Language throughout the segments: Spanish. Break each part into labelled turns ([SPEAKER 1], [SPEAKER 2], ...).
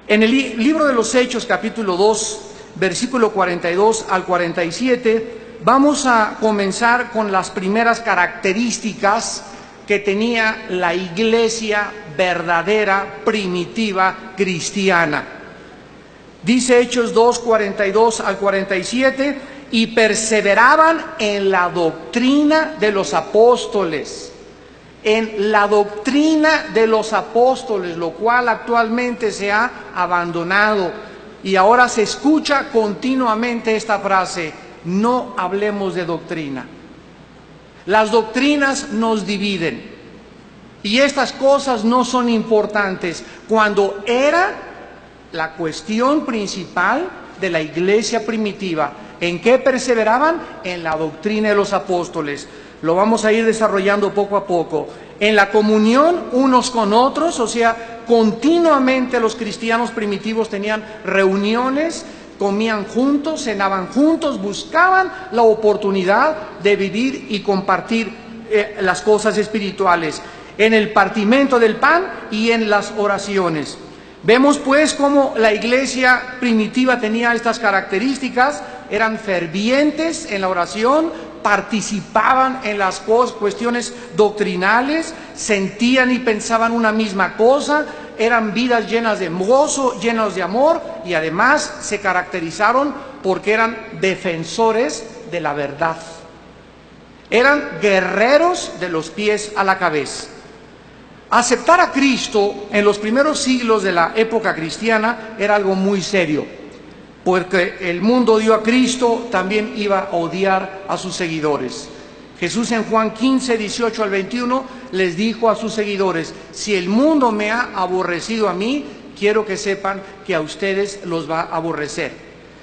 [SPEAKER 1] En el libro de los Hechos, capítulo 2, versículo 42 al 47, vamos a comenzar con las primeras características que tenía la iglesia verdadera, primitiva, cristiana. Dice Hechos 2, 42 al 47, y perseveraban en la doctrina de los apóstoles. En la doctrina de los apóstoles, lo cual actualmente se ha abandonado. Y ahora se escucha continuamente esta frase: no hablemos de doctrina. Las doctrinas nos dividen. Y estas cosas no son importantes cuando era la cuestión principal de la iglesia primitiva. ¿En qué perseveraban? En la doctrina de los apóstoles. Lo vamos a ir desarrollando poco a poco. En la comunión unos con otros, o sea, continuamente los cristianos primitivos tenían reuniones, comían juntos, cenaban juntos, buscaban la oportunidad de vivir y compartir las cosas espirituales. En el partimiento del pan y en las oraciones. Vemos pues cómo la iglesia primitiva tenía estas características: eran fervientes en la oración, participaban en las cuestiones doctrinales, sentían y pensaban una misma cosa, eran vidas llenas de gozo, llenas de amor, y además se caracterizaron porque eran defensores de la verdad. Eran guerreros de los pies a la cabeza. Aceptar a Cristo en los primeros siglos de la época cristiana era algo muy serio, porque el mundo dio a Cristo, también iba a odiar a sus seguidores. Jesús en Juan 15, 18 al 21 les dijo a sus seguidores: si el mundo me ha aborrecido a mí, quiero que sepan que a ustedes los va a aborrecer.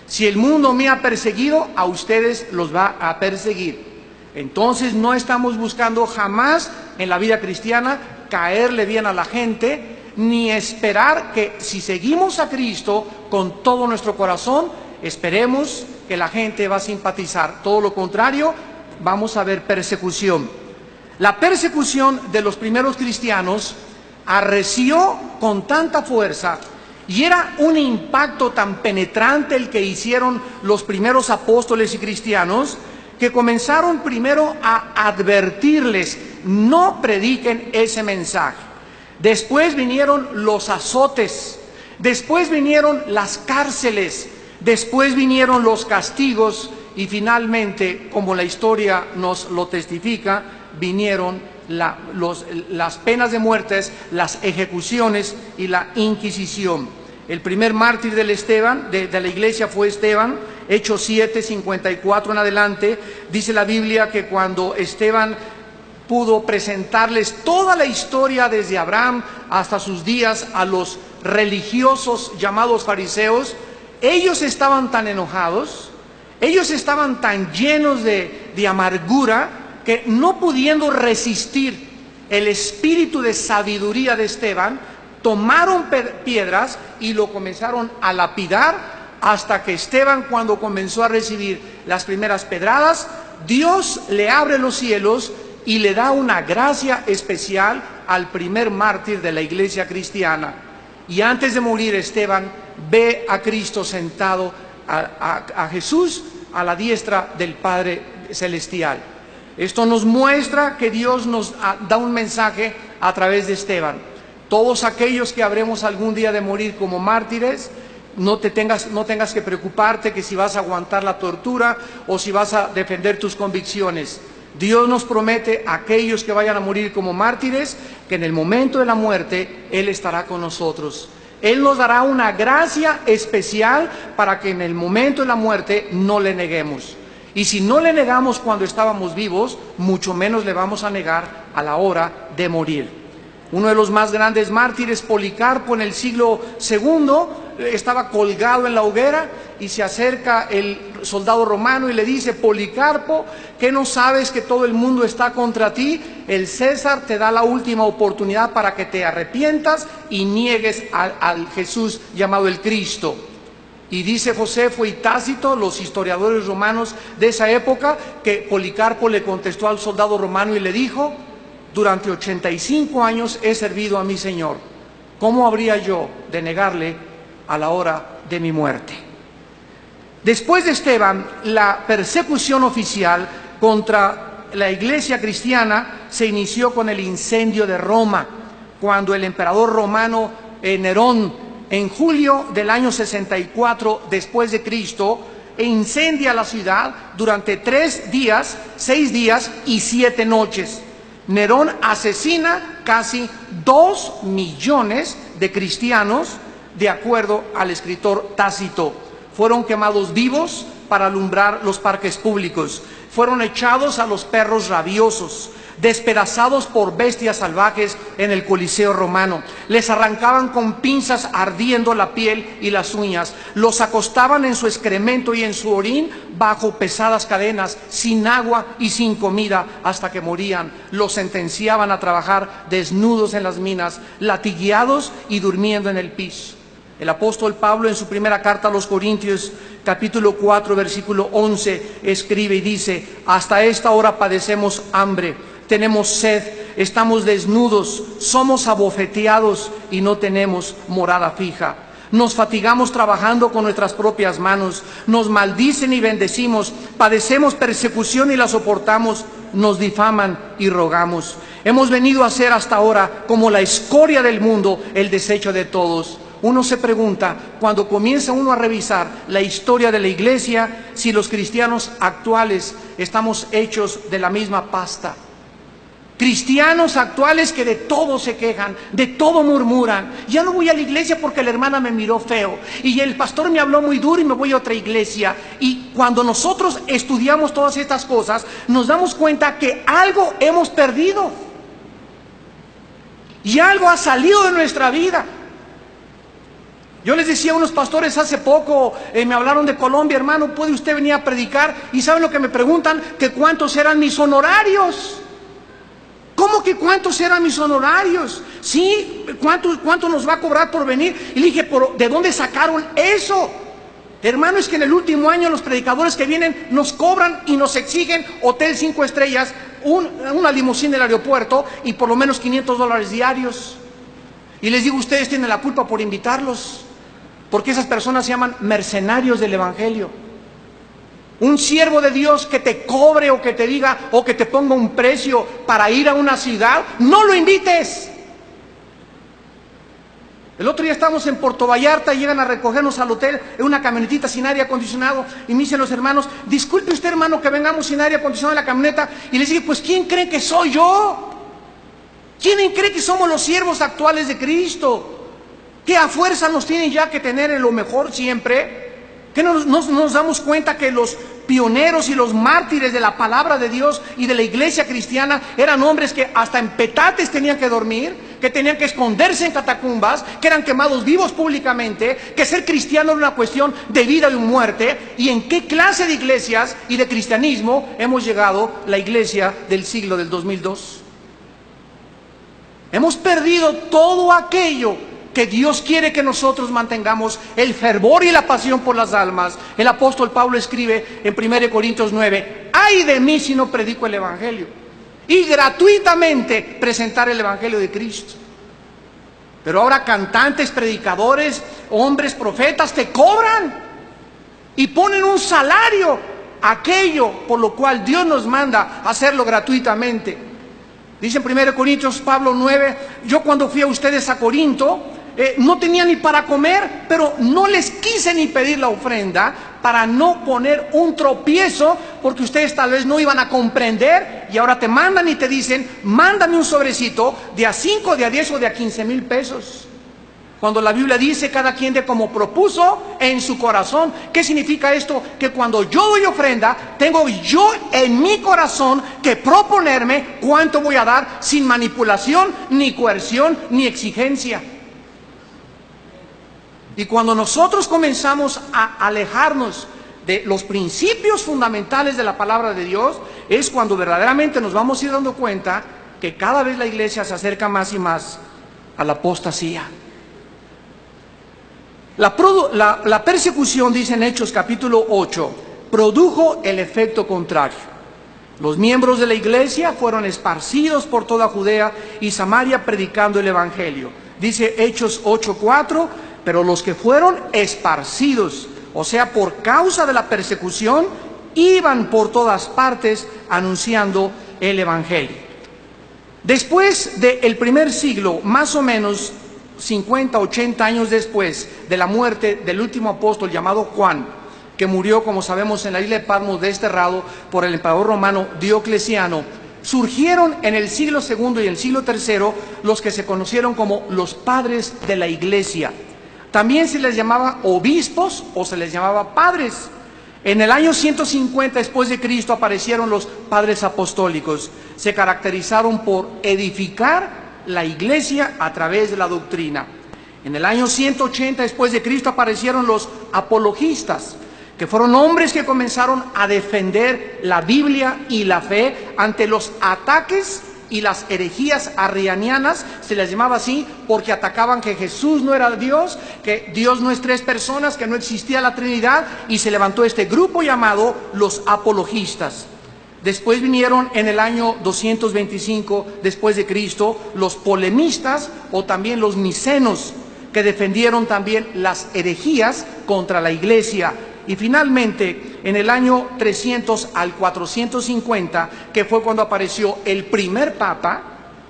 [SPEAKER 1] Si el mundo me ha perseguido, a ustedes los va a perseguir. Entonces no estamos buscando jamás en la vida cristiana caerle bien a la gente, ni esperar que si seguimos a Cristo con todo nuestro corazón, esperemos que la gente va a simpatizar. Todo lo contrario, vamos a ver persecución. La persecución de los primeros cristianos arreció con tanta fuerza y era un impacto tan penetrante el que hicieron los primeros apóstoles y cristianos, que comenzaron primero a advertirles: no prediquen ese mensaje. Después vinieron los azotes, después vinieron las cárceles, después vinieron los castigos y finalmente, como la historia nos lo testifica, vinieron las penas de muerte, las ejecuciones y la Inquisición. El primer mártir de la iglesia fue Esteban. Hechos 7, 54 en adelante, dice la Biblia que cuando Esteban pudo presentarles toda la historia desde Abraham hasta sus días a los religiosos llamados fariseos, ellos estaban tan enojados, ellos estaban tan llenos de amargura, que no pudiendo resistir el espíritu de sabiduría de Esteban, tomaron piedras y lo comenzaron a lapidar, hasta que Esteban, cuando comenzó a recibir las primeras pedradas, Dios le abre los cielos y le da una gracia especial al primer mártir de la iglesia cristiana. Y antes de morir, Esteban ve a Cristo sentado, a Jesús a la diestra del Padre Celestial. Esto nos muestra que Dios nos da un mensaje a través de Esteban. Todos aquellos que habremos algún día de morir como mártires, no tengas que preocuparte que si vas a aguantar la tortura o si vas a defender tus convicciones. Dios nos promete a aquellos que vayan a morir como mártires que en el momento de la muerte Él estará con nosotros. Él nos dará una gracia especial para que en el momento de la muerte no le neguemos. Y si no le negamos cuando estábamos vivos, mucho menos le vamos a negar a la hora de morir. Uno de los más grandes mártires, Policarpo, en el siglo II, estaba colgado en la hoguera y se acerca el soldado romano y le dice: Policarpo, ¿qué no sabes que todo el mundo está contra ti? El César te da la última oportunidad para que te arrepientas y niegues al Jesús llamado el Cristo. Y dice Josefo y Tácito, los historiadores romanos de esa época, que Policarpo le contestó al soldado romano y le dijo: durante 85 años he servido a mi Señor. ¿Cómo habría yo de negarle a la hora de mi muerte. Después de Esteban, la persecución oficial contra la iglesia cristiana se inició con el incendio de Roma, cuando el emperador romano Nerón, en julio del año 64 después de Cristo, incendia la ciudad durante 6 días y 7 noches. Nerón asesina casi 2 millones de cristianos, de acuerdo al escritor Tácito. Fueron quemados vivos para alumbrar los parques públicos. Fueron echados a los perros rabiosos, despedazados por bestias salvajes en el Coliseo romano. Les arrancaban con pinzas ardiendo la piel y las uñas. Los acostaban en su excremento y en su orín bajo pesadas cadenas, sin agua y sin comida, hasta que morían. Los sentenciaban a trabajar desnudos en las minas, latigueados y durmiendo en el piso. El apóstol Pablo, en su primera carta a los Corintios, capítulo 4, versículo 11, escribe y dice: hasta esta hora padecemos hambre, tenemos sed, estamos desnudos, somos abofeteados y no tenemos morada fija. Nos fatigamos trabajando con nuestras propias manos, nos maldicen y bendecimos, padecemos persecución y la soportamos, nos difaman y rogamos. Hemos venido a ser hasta ahora como la escoria del mundo, el desecho de todos. Uno se pregunta, cuando comienza uno a revisar la historia de la iglesia, si los cristianos actuales estamos hechos de la misma pasta. Cristianos actuales que de todo se quejan, de todo murmuran. Ya no voy a la iglesia porque la hermana me miró feo, y el pastor me habló muy duro y me voy a otra iglesia. Y cuando nosotros estudiamos todas estas cosas, nos damos cuenta que algo hemos perdido. Y algo ha salido de nuestra vida. Yo les decía a unos pastores hace poco, me hablaron de Colombia: hermano, ¿puede usted venir a predicar? Y ¿saben lo que me preguntan? Que cuántos eran mis honorarios. ¿Cómo que cuántos eran mis honorarios? Sí, ¿cuánto nos va a cobrar por venir? Y le dije, ¿de dónde sacaron eso? Hermano, es que en el último año los predicadores que vienen nos cobran y nos exigen hotel 5 estrellas, una limusina del aeropuerto y por lo menos $500 diarios. Y les digo, ustedes tienen la culpa por invitarlos, porque esas personas se llaman mercenarios del evangelio. Un siervo de Dios que te cobre o que te diga o que te ponga un precio para ir a una ciudad, no lo invites. El otro día estábamos en Puerto Vallarta y llegan a recogernos al hotel en una camionetita sin aire acondicionado, y me dicen los hermanos: disculpe usted, hermano, que vengamos sin aire acondicionado en la camioneta. Y les dije, pues ¿quién cree que soy yo? ¿Quién cree que somos los siervos actuales de Cristo? ¿Qué a fuerza nos tienen ya que tener en lo mejor siempre? ¿Que no nos damos cuenta que los pioneros y los mártires de la palabra de Dios y de la iglesia cristiana eran hombres que hasta en petates tenían que dormir, que tenían que esconderse en catacumbas, que eran quemados vivos públicamente, que ser cristiano era una cuestión de vida y muerte? ¿Y en qué clase de iglesias y de cristianismo hemos llegado la iglesia del siglo del 2002? Hemos perdido todo aquello que Dios quiere que nosotros mantengamos, el fervor y la pasión por las almas. El apóstol Pablo escribe en 1 Corintios 9, ay de mí si no predico el evangelio, y gratuitamente presentar el evangelio de Cristo. Pero ahora cantantes, predicadores, hombres, profetas te cobran y ponen un salario, aquello por lo cual Dios nos manda hacerlo gratuitamente. Dice en 1 Corintios Pablo 9, yo cuando fui a ustedes a Corinto, no tenía ni para comer, pero no les quise ni pedir la ofrenda para no poner un tropiezo, porque ustedes tal vez no iban a comprender, y ahora te mandan y te dicen, mándame un sobrecito de a 5, de a 10 o de a 15,000 pesos. Cuando la Biblia dice, cada quien de como propuso en su corazón. ¿Qué significa esto? Que cuando yo doy ofrenda, tengo yo en mi corazón que proponerme cuánto voy a dar, sin manipulación, ni coerción, ni exigencia. Y cuando nosotros comenzamos a alejarnos de los principios fundamentales de la palabra de Dios, es cuando verdaderamente nos vamos a ir dando cuenta que cada vez la iglesia se acerca más y más a la apostasía. La persecución, dice en Hechos capítulo 8, produjo el efecto contrario. Los miembros de la iglesia fueron esparcidos por toda Judea y Samaria predicando el evangelio. Dice Hechos 8:4, pero los que fueron esparcidos, o sea, por causa de la persecución, iban por todas partes anunciando el Evangelio. Después del primer siglo, más o menos 50, 80 años después de la muerte del último apóstol llamado Juan, que murió, como sabemos, en la isla de Patmos, desterrado por el emperador romano Diocleciano, surgieron en el siglo II y el siglo III los que se conocieron como los padres de la iglesia. También se les llamaba obispos o se les llamaba padres. En el año 150 después de Cristo aparecieron los padres apostólicos. Se caracterizaron por edificar la iglesia a través de la doctrina. En el año 180 después de Cristo aparecieron los apologistas, que fueron hombres que comenzaron a defender la Biblia y la fe ante los ataques y las herejías arrianianas. Se les llamaba así porque atacaban que Jesús no era Dios, que Dios no es tres personas, que no existía la Trinidad, y se levantó este grupo llamado los apologistas. Después vinieron en el año 225 después de Cristo los polemistas o también los micenos, que defendieron también las herejías contra la iglesia. Y finalmente, en el año 300 al 450, que fue cuando apareció el primer papa,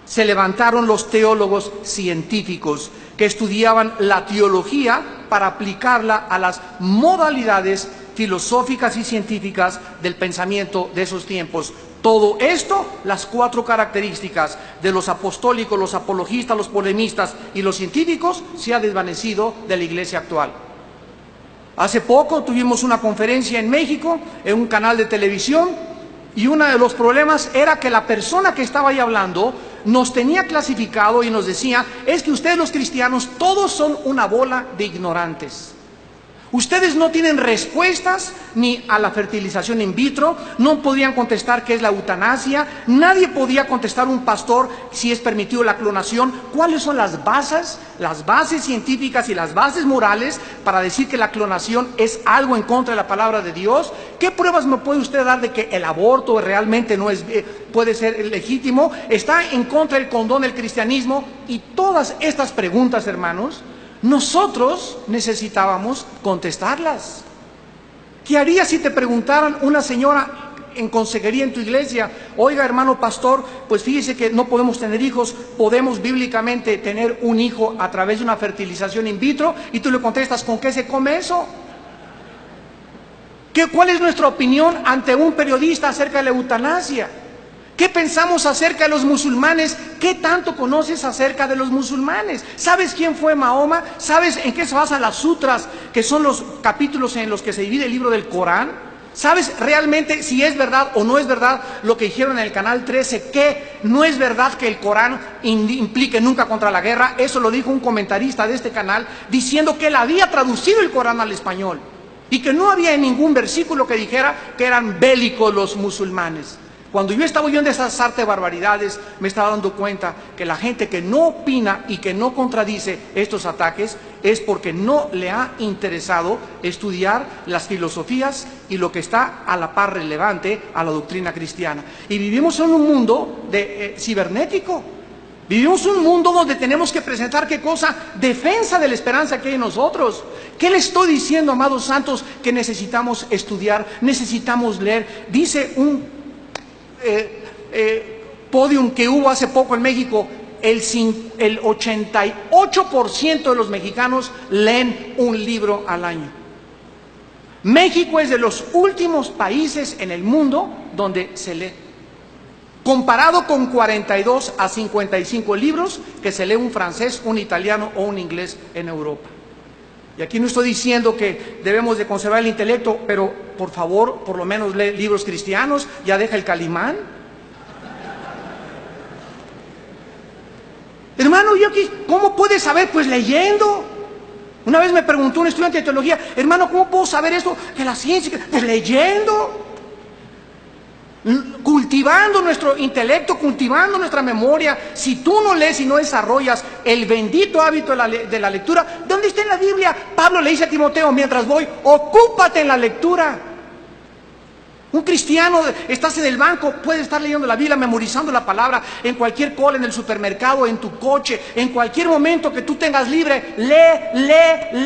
[SPEAKER 1] se levantaron los teólogos científicos que estudiaban la teología para aplicarla a las modalidades filosóficas y científicas del pensamiento de esos tiempos. Todo esto, las cuatro características de los apostólicos, los apologistas, los polemistas y los científicos, se ha desvanecido de la iglesia actual. Hace poco tuvimos una conferencia en México, en un canal de televisión, y uno de los problemas era que la persona que estaba ahí hablando nos tenía clasificado y nos decía: es que ustedes los cristianos todos son una bola de ignorantes. Ustedes no tienen respuestas ni a la fertilización in vitro, no podían contestar qué es la eutanasia, nadie podía contestar un pastor si es permitido la clonación, cuáles son las bases científicas y las bases morales para decir que la clonación es algo en contra de la palabra de Dios. ¿Qué pruebas me puede usted dar de que el aborto realmente no es, puede ser legítimo? ¿Está en contra del condón del cristianismo? Y todas estas preguntas, hermanos, nosotros necesitábamos contestarlas. ¿Qué harías si te preguntaran una señora en consejería en tu iglesia: oiga, hermano pastor, pues fíjese que no podemos tener hijos, podemos bíblicamente tener un hijo a través de una fertilización in vitro? Y tú le contestas: ¿con qué se come eso? ¿Cuál es nuestra opinión ante un periodista acerca de la eutanasia? ¿Qué pensamos acerca de los musulmanes? ¿Qué tanto conoces acerca de los musulmanes? ¿Sabes quién fue Mahoma? ¿Sabes en qué se basan las sutras, que son los capítulos en los que se divide el libro del Corán? ¿Sabes realmente si es verdad o no es verdad lo que dijeron en el canal 13, que no es verdad que el Corán implique nunca contra la guerra? Eso lo dijo un comentarista de este canal, diciendo que él había traducido el Corán al español y que no había ningún versículo que dijera que eran bélicos los musulmanes. Cuando yo estaba oyendo esas artes barbaridades, me estaba dando cuenta que la gente que no opina y que no contradice estos ataques es porque no le ha interesado estudiar las filosofías y lo que está a la par relevante a la doctrina cristiana. Y vivimos en un mundo cibernético. Vivimos en un mundo donde tenemos que presentar, ¿qué cosa? Defensa de la esperanza que hay en nosotros. ¿Qué le estoy diciendo, amados santos? Que necesitamos estudiar, necesitamos leer. Dice un podium que hubo hace poco en México, el 88% de los mexicanos leen un libro al año. México es de los últimos países en el mundo donde se lee, comparado con 42 a 55 libros que se lee un francés, un italiano o un inglés en Europa. Y aquí no estoy diciendo que debemos de conservar el intelecto, pero por favor, por lo menos lee libros cristianos, ya deja el Calimán. Hermano, yo aquí, ¿cómo puedes saber? Pues leyendo. Una vez me preguntó un estudiante de teología: hermano, ¿cómo puedo saber esto? Que la ciencia, pues leyendo. Cultivando nuestro intelecto, cultivando nuestra memoria. Si tú no lees y no desarrollas el bendito hábito de la lectura, ¿dónde está en la Biblia? Pablo le dice a Timoteo: mientras voy, ocúpate en la lectura. Un cristiano, estás en el banco, puedes estar leyendo la Biblia, memorizando la palabra, en cualquier cola, en el supermercado, en tu coche, en cualquier momento que tú tengas libre, lee.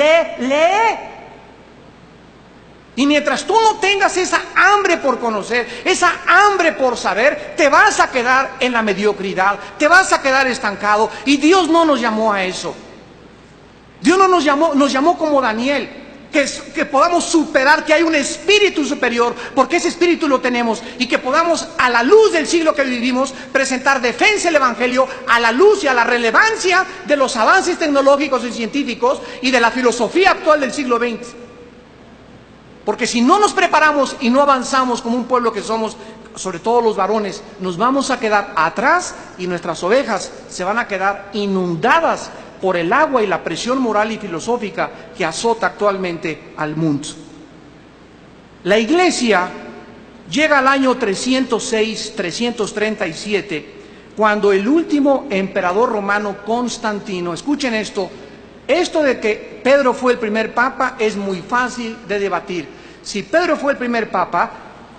[SPEAKER 1] Y mientras tú no tengas esa hambre por conocer, esa hambre por saber, te vas a quedar en la mediocridad, te vas a quedar estancado. Y Dios no nos llamó a eso. Dios no nos llamó como Daniel, que podamos superar, que hay un espíritu superior, porque ese espíritu lo tenemos, y que podamos, a la luz del siglo que vivimos, presentar defensa del Evangelio, a la luz y a la relevancia de los avances tecnológicos y científicos y de la filosofía actual del siglo XX. Porque si no nos preparamos y no avanzamos como un pueblo que somos, sobre todo los varones, nos vamos a quedar atrás y nuestras ovejas se van a quedar inundadas por el agua y la presión moral y filosófica que azota actualmente al mundo. La Iglesia llega al año 306-337, cuando el último emperador romano, Constantino, escuchen esto de que Pedro fue el primer papa es muy fácil de debatir. Si Pedro fue el primer papa,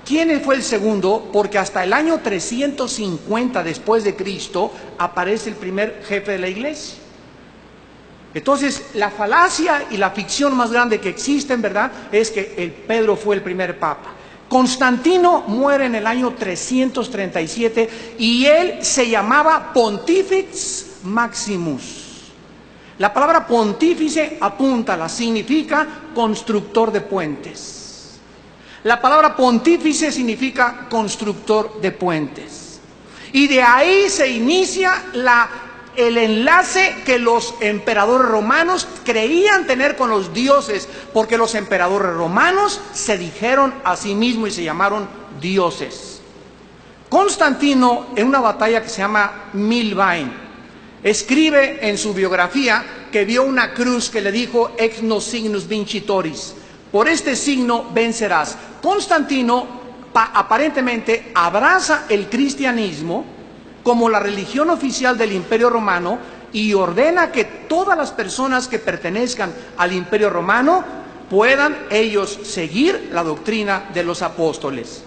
[SPEAKER 1] ¿quién fue el segundo? Porque hasta el año 350 después de Cristo aparece el primer jefe de la Iglesia. Entonces, la falacia y la ficción más grande que existe, en verdad, es que Pedro fue el primer papa. Constantino muere en el año 337 y él se llamaba Pontifex Maximus. La palabra pontífice significa constructor de puentes. La palabra pontífice significa constructor de puentes. Y de ahí se inicia el enlace que los emperadores romanos creían tener con los dioses, porque los emperadores romanos se dijeron a sí mismos y se llamaron dioses. Constantino, en una batalla que se llama Milvain, escribe en su biografía que vio una cruz que le dijo ex nos signus vincitoris, por este signo vencerás. Constantino aparentemente abraza el cristianismo como la religión oficial del Imperio Romano y ordena que todas las personas que pertenezcan al Imperio Romano puedan ellos seguir la doctrina de los apóstoles.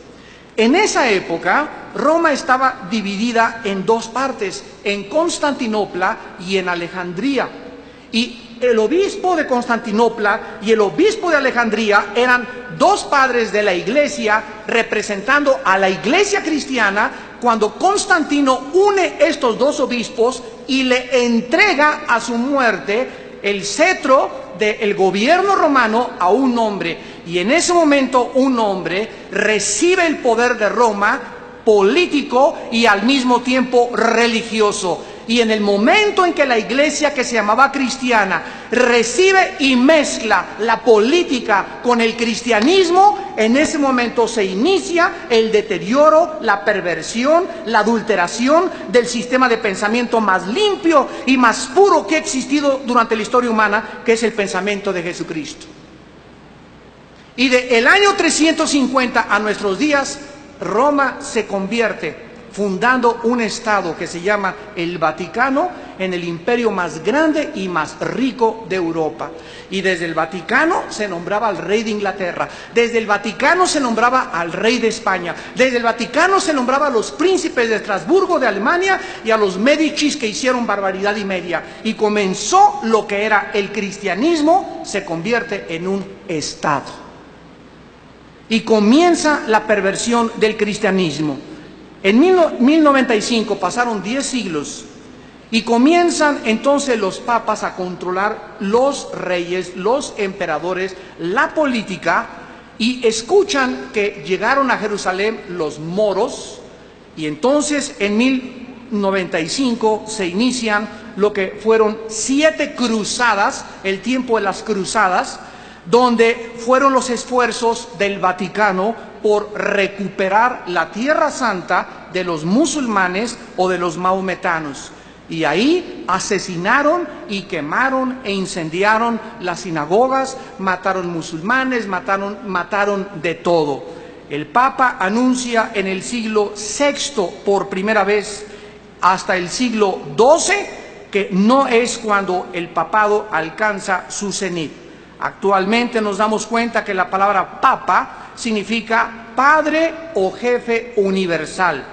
[SPEAKER 1] En esa época, Roma estaba dividida en dos partes, en Constantinopla y en Alejandría. Y el obispo de Constantinopla y el obispo de Alejandría eran dos padres de la iglesia representando a la iglesia cristiana, cuando Constantino une estos dos obispos y le entrega a su muerte el cetro del gobierno romano a un hombre. Y en ese momento un hombre recibe el poder de Roma, político y al mismo tiempo religioso. Y en el momento en que la iglesia, que se llamaba cristiana, recibe y mezcla la política con el cristianismo, en ese momento se inicia el deterioro, la perversión, la adulteración del sistema de pensamiento más limpio y más puro que ha existido durante la historia humana, que es el pensamiento de Jesucristo. Y del año 350 a nuestros días, Roma se convierte, fundando un estado que se llama el Vaticano, en el imperio más grande y más rico de Europa. Y desde el Vaticano se nombraba al rey de Inglaterra, desde el Vaticano se nombraba al rey de España, desde el Vaticano se nombraba a los príncipes de Estrasburgo de Alemania y a los Médicis, que hicieron barbaridad y media. Y comenzó lo que era el cristianismo, se convierte en un estado. Y comienza la perversión del cristianismo. En 1095 pasaron 10 siglos y comienzan entonces los papas a controlar los reyes, los emperadores, la política, y escuchan que llegaron a Jerusalén los moros, y entonces en 1095 se inician lo que fueron 7 cruzadas, el tiempo de las cruzadas, donde fueron los esfuerzos del Vaticano por recuperar la Tierra Santa de los musulmanes o de los maometanos. Y ahí asesinaron y quemaron e incendiaron las sinagogas, mataron musulmanes, mataron de todo. El Papa anuncia en el siglo VI por primera vez, hasta el siglo XII, que no es cuando el papado alcanza su cenit. Actualmente nos damos cuenta que la palabra papa significa Padre o Jefe Universal.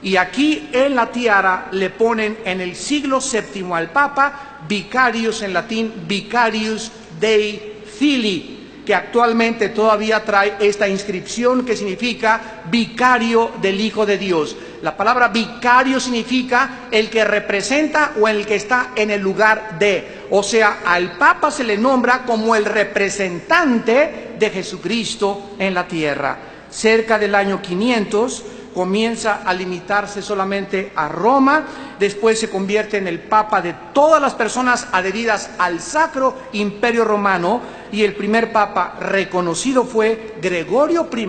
[SPEAKER 1] Y aquí en la tiara le ponen en el siglo VII al Papa Vicarius, en latín Vicarius Dei Filii, que actualmente todavía trae esta inscripción que significa vicario del Hijo de Dios. La palabra vicario significa el que representa o el que está en el lugar de. O sea, al Papa se le nombra como el representante de Jesucristo en la tierra. Cerca del año 500 comienza a limitarse solamente a Roma, después se convierte en el Papa de todas las personas adheridas al Sacro Imperio Romano, y el primer Papa reconocido fue Gregorio I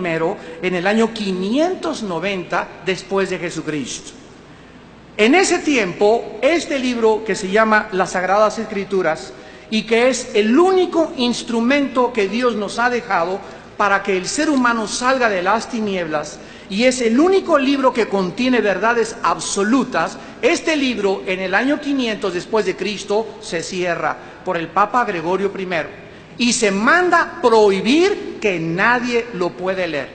[SPEAKER 1] en el año 590 después de Jesucristo. En ese tiempo, este libro que se llama Las Sagradas Escrituras, y que es el único instrumento que Dios nos ha dejado para que el ser humano salga de las tinieblas, y es el único libro que contiene verdades absolutas, este libro en el año 500 después de Cristo se cierra por el Papa Gregorio I y se manda prohibir que nadie lo puede leer.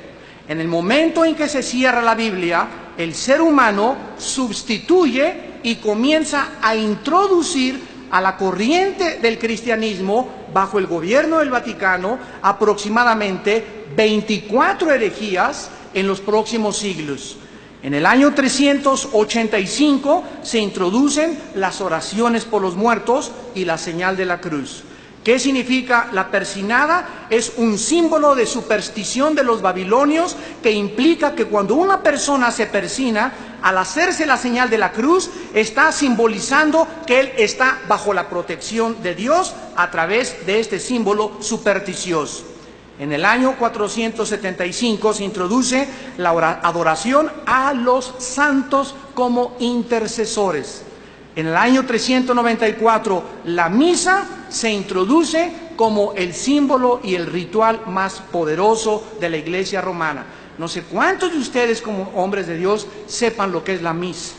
[SPEAKER 1] En el momento en que se cierra la Biblia, el ser humano sustituye y comienza a introducir a la corriente del cristianismo, bajo el gobierno del Vaticano, aproximadamente 24 herejías en los próximos siglos. En el año 385 se introducen las oraciones por los muertos y la señal de la cruz. ¿Qué significa la persinada? Es un símbolo de superstición de los babilonios que implica que cuando una persona se persina, al hacerse la señal de la cruz, está simbolizando que él está bajo la protección de Dios a través de este símbolo supersticioso. En el año 475 se introduce la adoración a los santos como intercesores. En el año 394 la misa se introduce como el símbolo y el ritual más poderoso de la Iglesia romana. No sé cuántos de ustedes como hombres de Dios sepan lo que es la misa.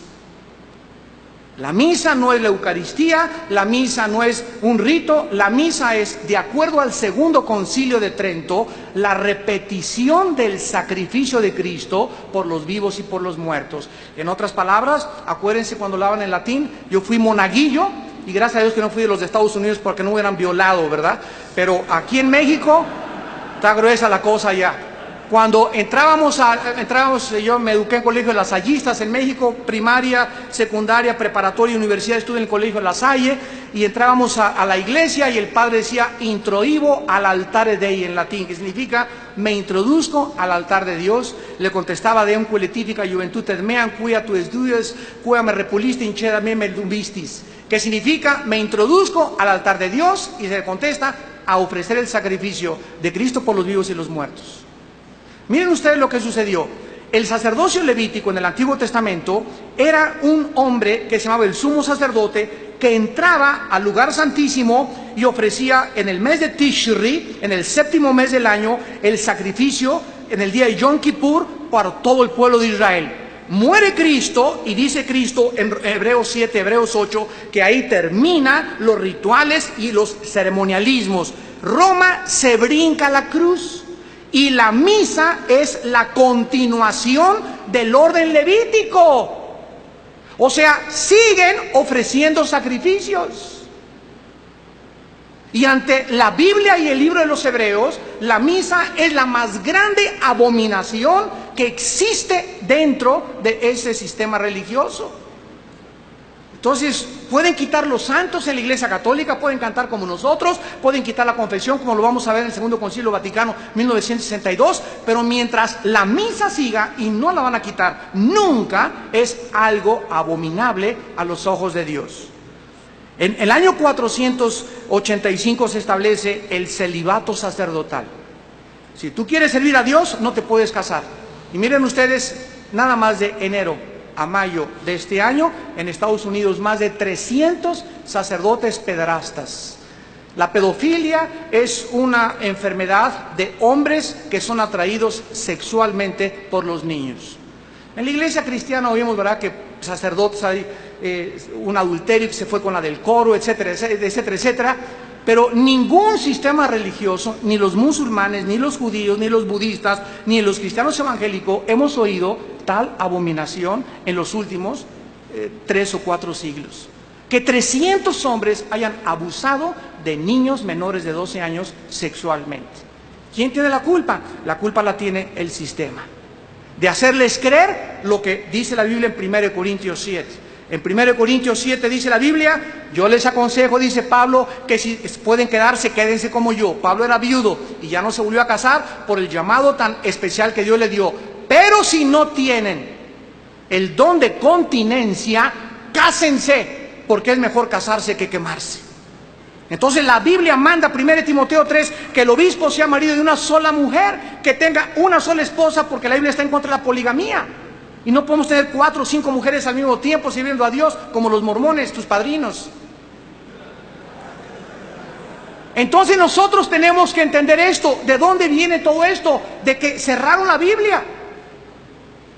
[SPEAKER 1] La misa no es la Eucaristía, la misa no es un rito, la misa es, de acuerdo al Segundo Concilio de Trento, la repetición del sacrificio de Cristo por los vivos y por los muertos. En otras palabras, acuérdense cuando hablaban en latín, yo fui monaguillo, y gracias a Dios que no fui de los de Estados Unidos porque no hubieran violado, ¿verdad? Pero aquí en México está gruesa la cosa ya. Cuando entrábamos, yo me eduqué en colegio de lasallistas en México, primaria, secundaria, preparatoria, universidad, estuve en el colegio de La Salle, y entrábamos a la iglesia y el padre decía, introibo al altare Dei, en latín, que significa, me introduzco al altar de Dios. Le contestaba, Deum quae letifica juventutem meam, quia tu estudies, quia me repuliste, inceda me dumbistis, que significa, me introduzco al altar de Dios, y se le contesta, a ofrecer el sacrificio de Cristo por los vivos y los muertos. Miren ustedes lo que sucedió. El sacerdocio levítico en el Antiguo Testamento era un hombre que se llamaba el sumo sacerdote, que entraba al lugar santísimo y ofrecía en el mes de Tishri, en el 7º mes del año, el sacrificio en el día de Yom Kippur para todo el pueblo de Israel. Muere Cristo y dice Cristo en Hebreos 7, Hebreos 8, que ahí terminan los rituales y los ceremonialismos. Roma se brinca la cruz. Y la misa es la continuación del orden levítico. O sea, siguen ofreciendo sacrificios. Y ante la Biblia y el libro de los Hebreos, la misa es la más grande abominación que existe dentro de ese sistema religioso. Entonces, pueden quitar los santos en la Iglesia Católica, pueden cantar como nosotros, pueden quitar la confesión, como lo vamos a ver en el Segundo Concilio Vaticano 1962, pero mientras la misa siga, y no la van a quitar nunca, es algo abominable a los ojos de Dios. En el año 485 se establece el celibato sacerdotal. Si tú quieres servir a Dios, no te puedes casar. Y miren ustedes, nada más de enero a mayo de este año, en Estados Unidos, más de 300 sacerdotes pederastas. La pedofilia es una enfermedad de hombres que son atraídos sexualmente por los niños. En la iglesia cristiana oímos, ¿verdad?, que sacerdotes hay un adulterio que se fue con la del coro, etcétera, etcétera, etcétera. Pero ningún sistema religioso, ni los musulmanes, ni los judíos, ni los budistas, ni los cristianos evangélicos hemos oído tal abominación en los últimos 3 o 4 siglos. Que 300 hombres hayan abusado de niños menores de 12 años sexualmente. ¿Quién tiene la culpa? La culpa la tiene el sistema. De hacerles creer lo que dice la Biblia en 1 Corintios 7. En 1 Corintios 7 dice la Biblia, yo les aconsejo, dice Pablo, que si pueden quedarse, quédense como yo. Pablo era viudo y ya no se volvió a casar por el llamado tan especial que Dios le dio. Pero si no tienen el don de continencia, cásense, porque es mejor casarse que quemarse. Entonces la Biblia manda, 1 Timoteo 3, que el obispo sea marido de una sola mujer, que tenga una sola esposa, porque la Biblia está en contra de la poligamía. Y no podemos tener 4 o 5 mujeres al mismo tiempo sirviendo a Dios, como los mormones, tus padrinos. Entonces nosotros tenemos que entender esto. ¿De dónde viene todo esto? De que cerraron la Biblia.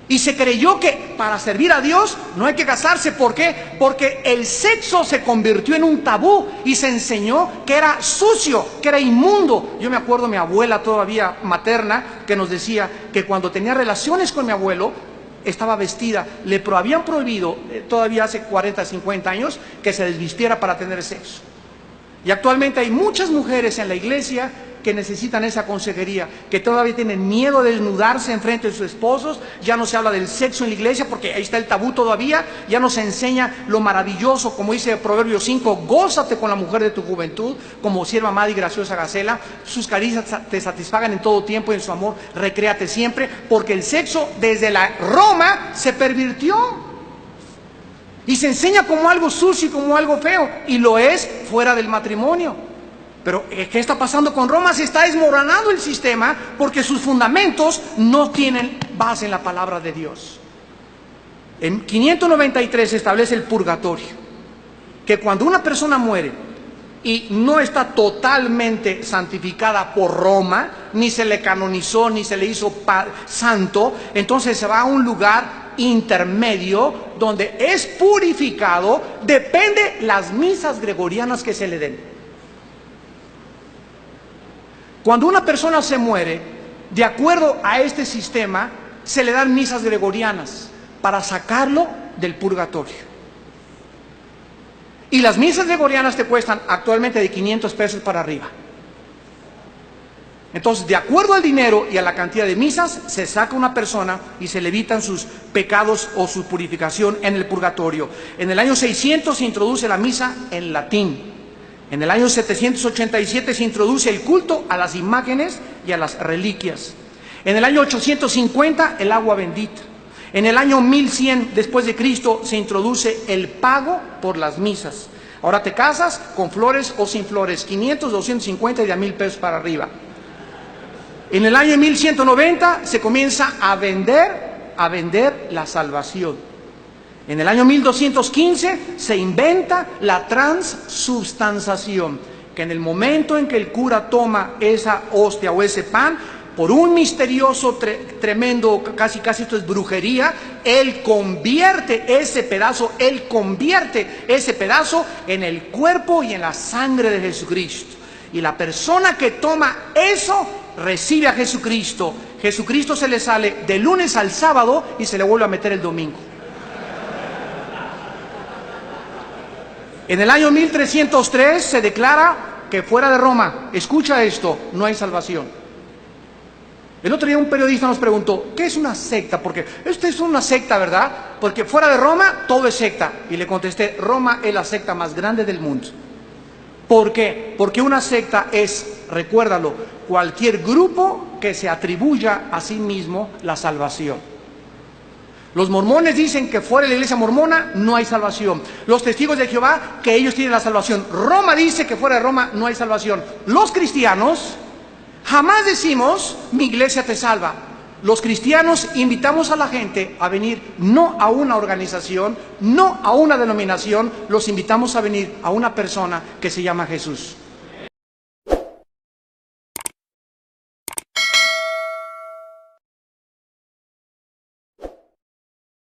[SPEAKER 1] Y se creyó que para servir a Dios no hay que casarse. ¿Por qué? Porque el sexo se convirtió en un tabú y se enseñó que era sucio, que era inmundo. Yo me acuerdo mi abuela todavía materna que nos decía que cuando tenía relaciones con mi abuelo estaba vestida. Le habían prohibido todavía hace 40, 50 años que se desvistiera para tener sexo. Y actualmente hay muchas mujeres en la iglesia que necesitan esa consejería, que todavía tienen miedo de desnudarse en frente de sus esposos. Ya no se habla del sexo en la iglesia porque ahí está el tabú todavía. Ya no se enseña lo maravilloso, como dice Proverbios 5, gózate con la mujer de tu juventud, como sierva amada y graciosa Gacela. Sus caricias te satisfagan en todo tiempo y en su amor recréate siempre, porque el sexo desde la Roma se pervirtió. Y se enseña como algo sucio y como algo feo, y lo es fuera del matrimonio. Pero ¿qué está pasando con Roma? Se está desmoronando el sistema porque sus fundamentos no tienen base en la palabra de Dios. En 593 se establece el purgatorio, que cuando una persona muere y no está totalmente santificada por Roma, ni se le canonizó, ni se le hizo santo, entonces se va a un lugar intermedio donde es purificado, depende las misas gregorianas que se le den. Cuando una persona se muere, de acuerdo a este sistema, se le dan misas gregorianas para sacarlo del purgatorio. Y las misas gregorianas te cuestan actualmente de 500 pesos para arriba. Entonces, de acuerdo al dinero y a la cantidad de misas, se saca una persona y se le evitan sus pecados o su purificación en el purgatorio. En el año 600 se introduce la misa en latín. En el año 787 se introduce el culto a las imágenes y a las reliquias. En el año 850 el agua bendita. En el año 1100 después de Cristo se introduce el pago por las misas. Ahora te casas con flores o sin flores, 500, 250 y de 1000 pesos para arriba. En el año 1190 se comienza a vender la salvación. En el año 1215 se inventa la transubstanciación, que en el momento en que el cura toma esa hostia o ese pan, por un misterioso tremendo, casi esto es brujería, él convierte ese pedazo en el cuerpo y en la sangre de Jesucristo. Y la persona que toma eso recibe a Jesucristo. Jesucristo se le sale de lunes al sábado y se le vuelve a meter el domingo. En el año 1303 se declara que fuera de Roma, escucha esto, no hay salvación. El otro día un periodista nos preguntó, ¿qué es una secta? Porque esto es una secta, ¿verdad? Porque fuera de Roma todo es secta. Y le contesté, Roma es la secta más grande del mundo. ¿Por qué? Porque una secta es, recuérdalo, cualquier grupo que se atribuya a sí mismo la salvación. Los mormones dicen que fuera de la iglesia mormona no hay salvación. Los testigos de Jehová, que ellos tienen la salvación. Roma dice que fuera de Roma no hay salvación. Los cristianos jamás decimos, mi iglesia te salva. Los cristianos invitamos a la gente a venir no a una organización, no a una denominación, los invitamos a venir a una persona que se llama Jesús.